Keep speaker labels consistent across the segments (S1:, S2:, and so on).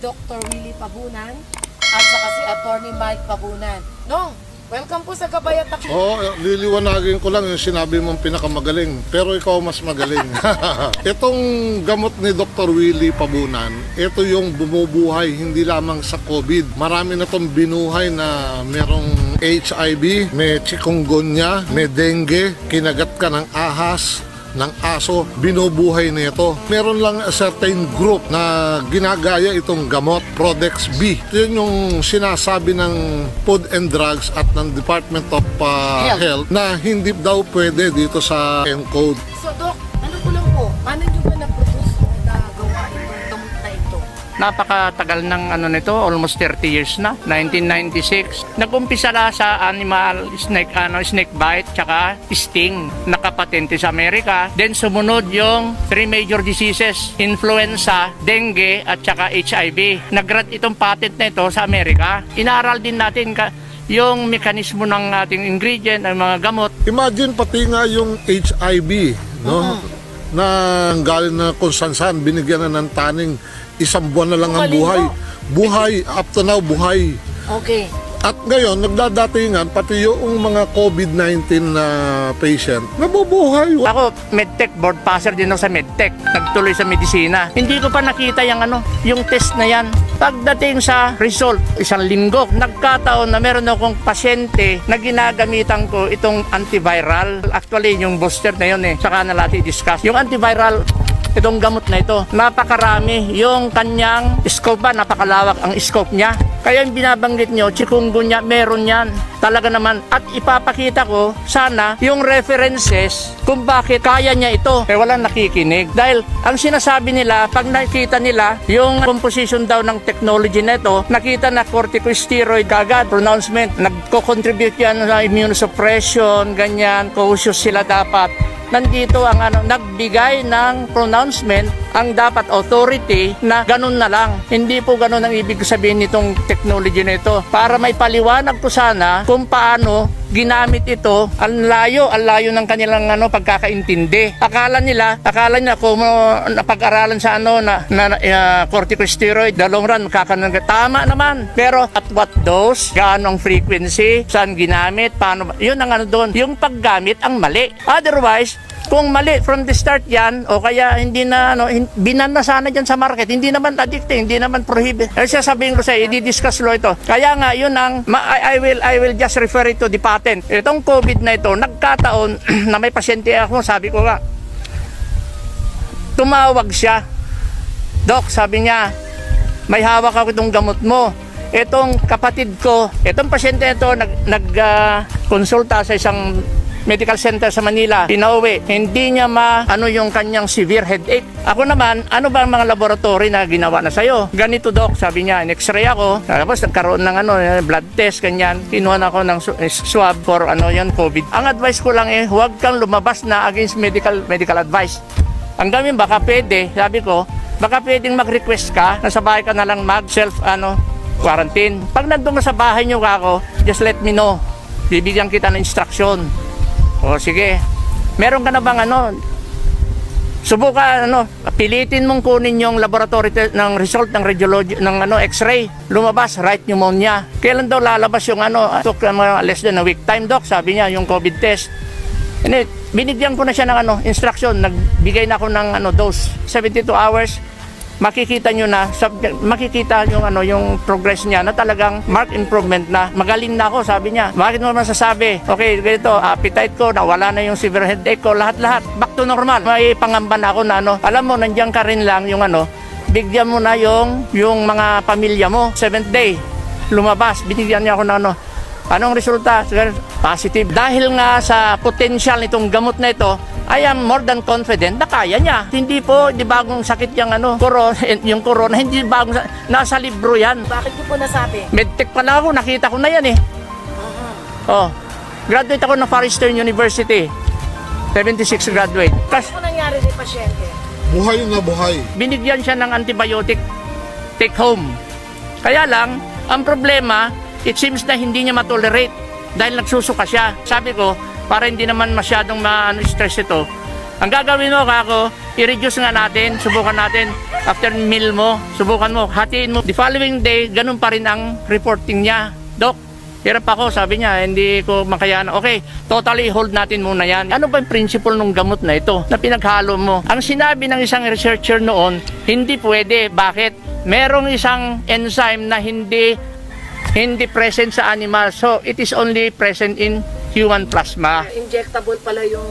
S1: Dr. Willie Pabunan at saka si Attorney Mike Pabunan. Nong, welcome po sa Gabay at Takbo.
S2: Oo, liliwanagin ko lang yung sinabi mong pinakamagaling, pero ikaw mas magaling. Itong gamot ni Dr. Willie Pabunan, ito yung bumubuhay hindi lamang sa COVID. Marami na itong binuhay na merong HIV, may chikungunya, may dengue, kinagat ka ng ahas, ng aso, binubuhay nito. Meron lang a certain group na ginagaya itong gamot, Prodex B. Yun yung sinasabi ng Food and Drugs at ng Department of Health na hindi daw pwede dito sa ENCODE.
S1: So, Doc, ano ko lang po, paano nyo ba na-produce o nagawa itong gamot na ito?
S3: Napakatagal ng nito, almost 30 years na, 1996. Nag-umpisa na sa animal snake bite tsaka sting, nakapatente sa Amerika. Then sumunod yung 3 major diseases, influenza, dengue at tsaka HIV. Nag-grant itong patent na ito sa Amerika. Inaaral din natin yung mekanismo ng ating ingredient, ng mga gamot.
S2: Imagine pati nga yung HIV, no? Na galing na kung saan binigyan na ng taning, 1 buwan na lang ang buhay. Buhay, up to now, buhay.
S1: Okay.
S2: At ngayon, nagdadatingan, pati yung mga COVID-19 na patient, nabubuhay.
S3: Ako, medtech, board passer din ako sa medtech. Nagtuloy sa medisina. Hindi ko pa nakita yung test na yan. Pagdating sa result, 1 linggo, nagkataon na meron akong pasyente na ginagamitan ko itong antiviral. Actually, yung booster na yun saka na natin i-discuss. Yung antiviral, itong gamot na ito, napakarami. Yung kanyang scope ba, napakalawak ang scope niya. Kaya yung binabanggit nyo, chikungunya, meron yan. Talaga naman. At ipapakita ko, sana, yung references kung bakit kaya niya ito. Eh walang nakikinig. Dahil ang sinasabi nila, pag nakita nila yung composition daw ng technology na ito, nakita na corticosteroid kagad, pronouncement, nagko-contribute yan sa immunosuppression, ganyan, cautious sila dapat. Nandito ang nagbigay ng pronouncement ang dapat authority na ganun na lang. Hindi po ganun ang ibig sabihin nitong technology na ito. Para may paliwanag po sana kung paano ginamit ito, ang layo ng kanilang pagkakaintindi. Akala nila kung napag-aralan sa corticosteroid, the long run, tama naman. Pero at what dose, gaano ang frequency, saan ginamit, paano, yun ang doon. Yung paggamit ang mali. Otherwise, kung mali from the start yan, o kaya hindi na, binan na sana dyan sa market, hindi naman addicting, hindi naman prohibit. Kasi sabihin ko sa'yo, i-discuss lo ito. Kaya nga, yun ang, I will just refer it to the patent. Itong COVID na ito, nagkataon na may pasyente ako, sabi ko nga, tumawag siya. Doc, sabi niya, may hawak ako itong gamot mo. Itong kapatid ko, itong pasyente ito, nag-konsulta sa isang medical center sa Manila, pinauwi, hindi niya yung kanyang severe headache. Ako naman, ano ba ang mga laboratory na ginawa na sa'yo? Ganito, Doc, sabi niya, in-x-ray ako, tapos nagkaroon ng blood test, ganyan, kinuha na ako ng swab for COVID. Ang advice ko lang huwag kang lumabas na against medical advice. Ang gamin, baka pwede, sabi ko, baka pwedeng mag-request ka, na sa bahay ka na lang mag-self, quarantine. Pag nandun sa bahay niyo ako, just let me know. Bibigyan kita ng instruction. O sige, meron ka na bang subukan pilitin mong kunin yung laboratory ng result ng radiology ng x-ray, lumabas right pneumonia. Kailan daw lalabas yung took less than a week time, Doc, sabi niya, yung COVID test. And binigyan ko na siya ng instruction, nagbigay na ako ng dose, 72 hours. Makikita nyo na, makikita yung progress niya na talagang marked improvement na. Magaling na ako, sabi niya. Bakit mo masasabi? Okay, ganito, appetite ko, nawala na yung severe headache ko, lahat-lahat. Back to normal. May pangamba na ako na alam mo, nandiyan ka rin lang yung bigyan mo na yung mga pamilya mo. 7th day, lumabas, binigyan niya ako na anong resulta? Positive. Dahil nga sa potential nitong gamot na ito, I am more than confident na kaya niya. Hindi po, di bagong sakit yung corona, hindi bagong, nasa libro yan.
S1: Bakit ko po nasabi?
S3: Medtech pala ako, nakita ko na yan Graduate ako ng Far Eastern University. 76 graduate.
S1: Ano nangyari ni pasyente?
S2: Buhay na buhay.
S3: Binigyan siya ng antibiotic, take home. Kaya lang, ang problema, it seems na hindi niya matolerate dahil nagsusuka siya. Sabi ko, para hindi naman masyadong ma-stress ito, Ang gagawin mo, kako, i-reduce nga natin, subukan natin. After meal mo, subukan mo, hatiin mo. The following day, ganun pa rin ang reporting niya. Dok, hirap ako, sabi niya, hindi ko makayanan. Okay, totally hold natin muna yan. Ano ba yung principle ng gamot na ito na pinaghalo mo? Ang sinabi ng isang researcher noon, hindi pwede. Bakit? Merong isang enzyme na hindi present sa animal. So, it is only present in human plasma.
S1: Injectable pala yung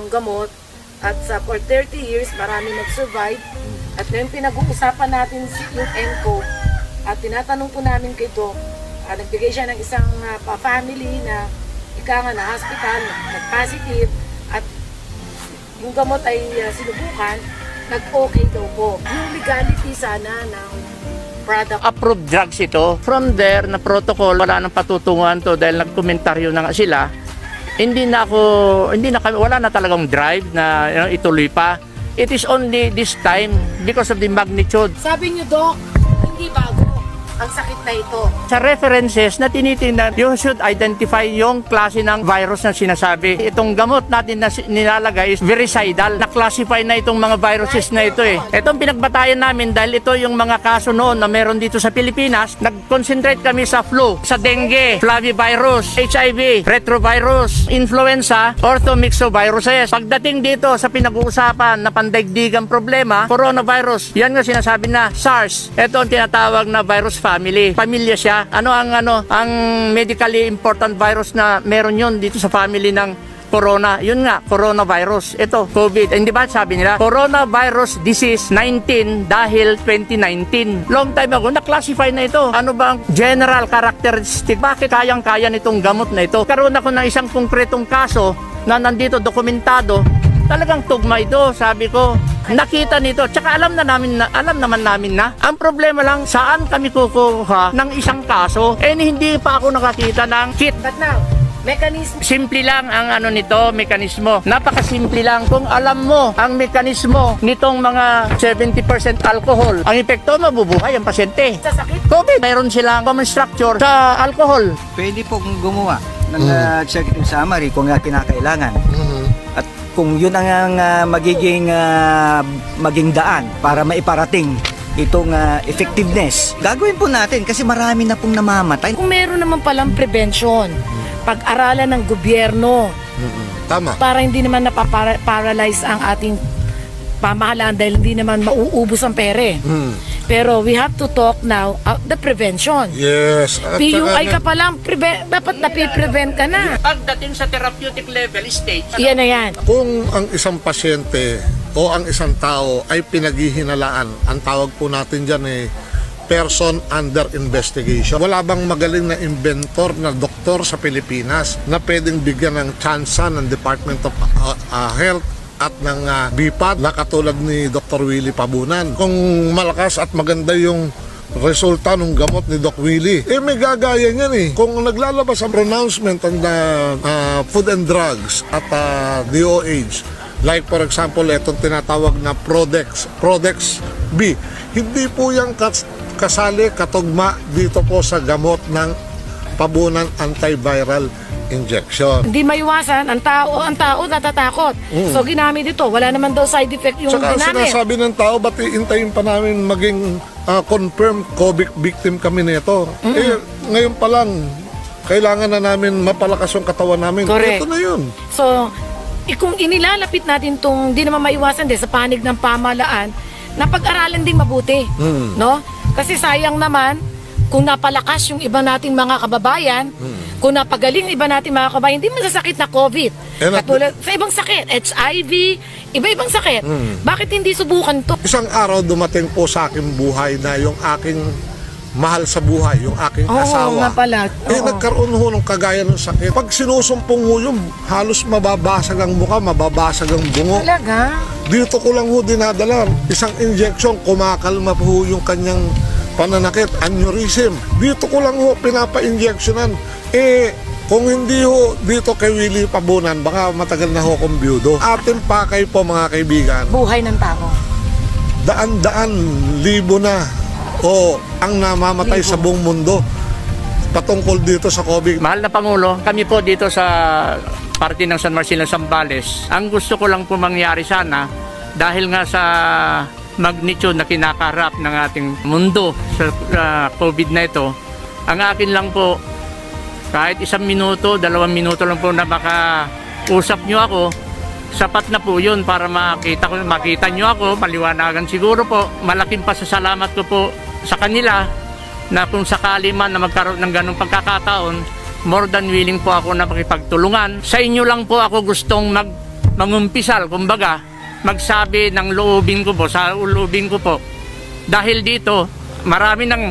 S1: gamot at for 30 years marami nag-survive at ngayon pinag-uusapan natin yung ENCO at tinatanong po namin kay Doc, nagbigay siya ng isang family na ika nga na hospital, nag-positive at yung gamot ay sinubukan, nag-okay daw po. Yung legality sana ng product.
S3: Approved drugs ito. From there, na protocol, wala nang patutunguhan to dahil nagkomentaryo na nga sila. Wala na talagang drive na ituloy pa. It is only this time because of the magnitude.
S1: Sabi niyo, Doc, hindi bago ang sakit na ito.
S3: Sa references na tinitingnan, you should identify yung klase ng virus na sinasabi. Itong gamot natin na nilalagay is virucidal. Na-classify na itong mga viruses na ito eh. Itong pinagbatayan namin dahil ito yung mga kaso noon na meron dito sa Pilipinas. Nag-concentrate kami sa flu, sa dengue, flavivirus, HIV, retrovirus, influenza, orthomyxoviruses. Pagdating dito sa pinag-uusapan na pandaigdigang problema, coronavirus, yan nga sinasabi na SARS. Ito ang tinatawag na virus family. Pamilya siya. Ano ang medically important virus na meron yun dito sa family ng corona? Yun nga, coronavirus. Ito, COVID. Hindi ba sabi nila? Coronavirus disease 19 dahil 2019. Long time ago, na-classify na ito. Ano ba ang general characteristic? Bakit kayang-kaya nitong gamot na ito? Karoon ako ng isang konkretong kaso na nandito dokumentado. Talagang tugma ito, sabi ko. Nakita nito, tsaka alam naman namin na. Ang problema lang, saan kami kukuha ng isang kaso? Hindi pa ako nakakita ng kit.
S1: But now, mechanism.
S3: Simple lang ang mekanismo. Napakasimple lang. Kung alam mo ang mekanismo nitong mga 70% alcohol, ang epekto, mabubuhay ang pasyente.
S1: Sa sakit.
S3: COVID, mayroon silang common structure sa alcohol.
S4: Pwede pong gumawa ng executive summary kung kinakailangan. At kung yun ang maging daan para maiparating itong effectiveness, gagawin po natin kasi marami na pong namamatay.
S1: Kung meron naman palang prevention, pag-aralan ng gobyerno,
S2: Tama.
S1: para hindi naman napaparalyze ang ating pamahalaan dahil hindi naman mauubos ang pere. Pero we have to talk now the prevention.
S2: Yes. At
S1: PUI ka pa lang, dapat napiprevent ka na.
S3: Pagdating sa therapeutic level stage,
S1: Yan na yan.
S2: kung ang isang pasyente o ang isang tao ay pinaghihinalaan, ang tawag po natin dyan person under investigation. Wala bang magaling na inventor na doktor sa Pilipinas na pwedeng bigyan ng tsansa ng Department of Health at ng BIPAD na katulad ni Dr. Willie Pabunan? Kung malakas at maganda yung resulta ng gamot ni Doc Willie, may gagaya niyan Kung naglalabas ang pronouncement ng Food and Drugs at DOH, like for example, itong tinatawag na Prodex B, hindi po yung kasali katugma dito po sa gamot ng Pabunan antiviral injection.
S1: Hindi maiwasan, ang tao natatakot. So ginamit ito, wala naman daw side effect yung
S2: Saka
S1: ginamit.
S2: sinasabi ng tao, ba't iintayin pa namin maging confirmed COVID victim kami nito? Ngayon pa lang, kailangan na namin mapalakas yung katawan namin.
S1: Correct.
S2: Ito na yun.
S1: So, kung inilalapit natin itong di naman maiwasan sa panig ng pamahalaan, na pag-aralan din mabuti. No? Kasi sayang naman, kung napalakas yung iba nating mga kababayan, kung napagaling iba nating mga kababayan, hindi masasakit na COVID. Katulad sa ibang sakit, HIV, iba-ibang sakit. Bakit hindi subukan to?
S2: Isang araw dumating po sa aking buhay na yung aking mahal sa buhay, yung aking asawa.
S1: nga pala.
S2: Nagkaroon ho ng kagaya ng sakit. Pag sinusumpong ho yung halos mababasag ang mukha, mababasag ang bungo.
S1: Talaga?
S2: Dito ko lang ho dinadala. Isang injection, kumakalma po yung kanyang pananakit, aneurysm. Dito ko lang ho pinapa-injectionan. Kung hindi ho dito kay Willie Pabunan, baka matagal na ho kong byudo. Ating pakay po mga kaibigan.
S1: Buhay ng tao.
S2: Daan-daan, libo na ang namamatay sa buong mundo. patungkol dito sa COVID.
S3: Mahal na Pangulo, kami po dito sa parte ng San Marcelino, Zambales, ang gusto ko lang po mangyari sana, dahil nga sa magnitude na kinakaharap ng ating mundo sa COVID na ito, ang akin lang po, kahit 1 minuto, 2 minuto lang po na makausap nyo ako, sapat na po yun para makita nyo ako, maliwanagan siguro po. Malaking pasasalamat ko po sa kanila na kung sakali man na magkaroon ng ganong pagkakataon, more than willing po ako na makipagtulungan. Sa inyo lang po ako gustong mangumpisal, kumbaga, magsabi ng loobin ko po, sa loobin ko po. Dahil dito, marami ng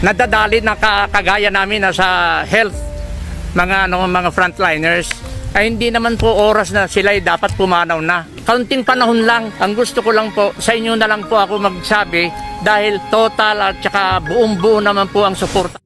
S3: nadadali na kagaya namin na sa health, mga frontliners, ay hindi naman po oras na sila ay dapat pumanaw na. Kaunting panahon lang, ang gusto ko lang po, sa inyo na lang po ako magsabi dahil total at saka buong buo naman po ang suporta.